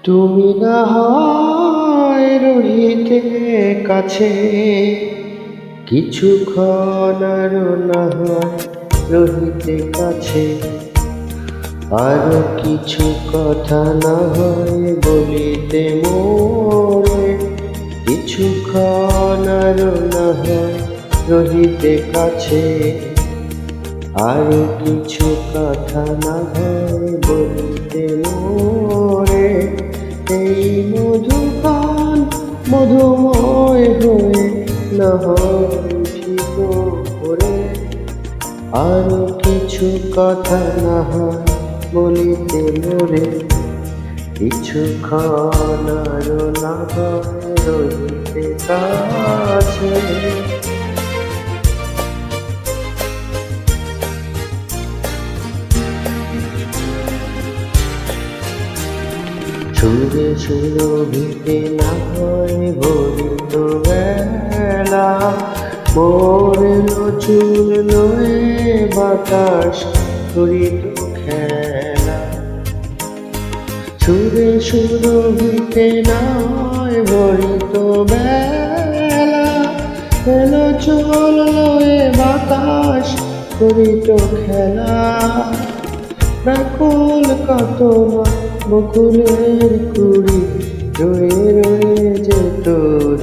তুমি না হয় রহিতে কাছে, কিছুক্ষণ আরো না হয় রহিতে কাছে, আরো কিছু কথা না হয় বলিতে মোরে, কিছুক্ষণ আরো না হয় রহিতে কাছে, আরো কিছু কথা না হয় বলিতে মোরে। এই মধুপান মধুময় হয়ে না হয় ঠিক করে, আরো কিছু কথা না হয় বলিতে মোরে, কিছুক্ষণ আরো না হয় রহিতে কাছে। সুরে সুরভিতে না হয় ভরিত বেলা, মোরের চুল লয়ে বাতাস করিত খেলা। সুরে সুরভিতে না হয় ভরিত বেলা, এলো চুল লয়ে বাতাস করিত খেলা। ব্যাকুল কাতনা বকুলের কুড়ি রয়ে রয়ে যেত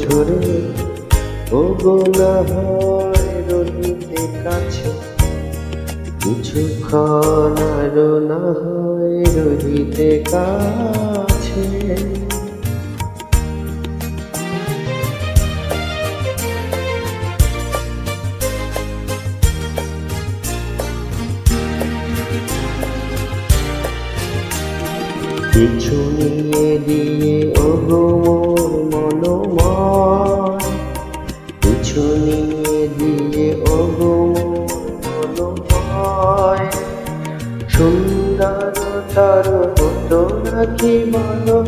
ঝরে, ওগো না হয় রহিতে কাছে, কিছুক্ষণ আরো না হয় রহিতে কাছে। কিছু নিয়ে দিয়ে ওগো মোর মনোময়, কিছু নিয়ে দিয়ে ওগো মোর মনোময়। সুন্দরতার হতো নাকি বলো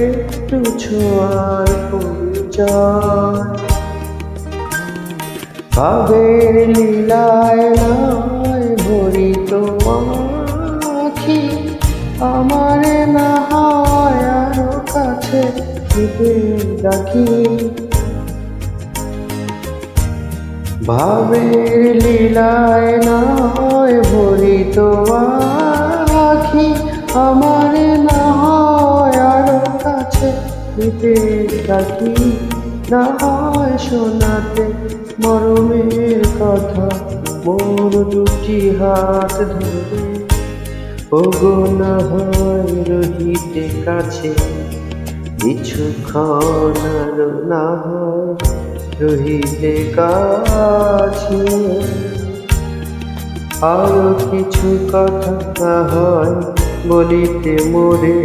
একটু ছোঁয়ার পরিচয়, ভাবের লীলায় নয় ভরিত আখি, আমারে না হয় আরো কাছে নিতে ডাকি। ভাবের লীলায় নয় ভরিত আখি, আমারে না হয় আরো কাছে নিতে ডাকি। না হয় শোনাতে মরমের কথা মোর দুটি হাত ধরে, ওগো না হয় রহিতে কাছে, কিছুক্ষণ আরো না হয় রহিতে কাছে, আরো কিছু কথা না হয় বলিতে মোরে।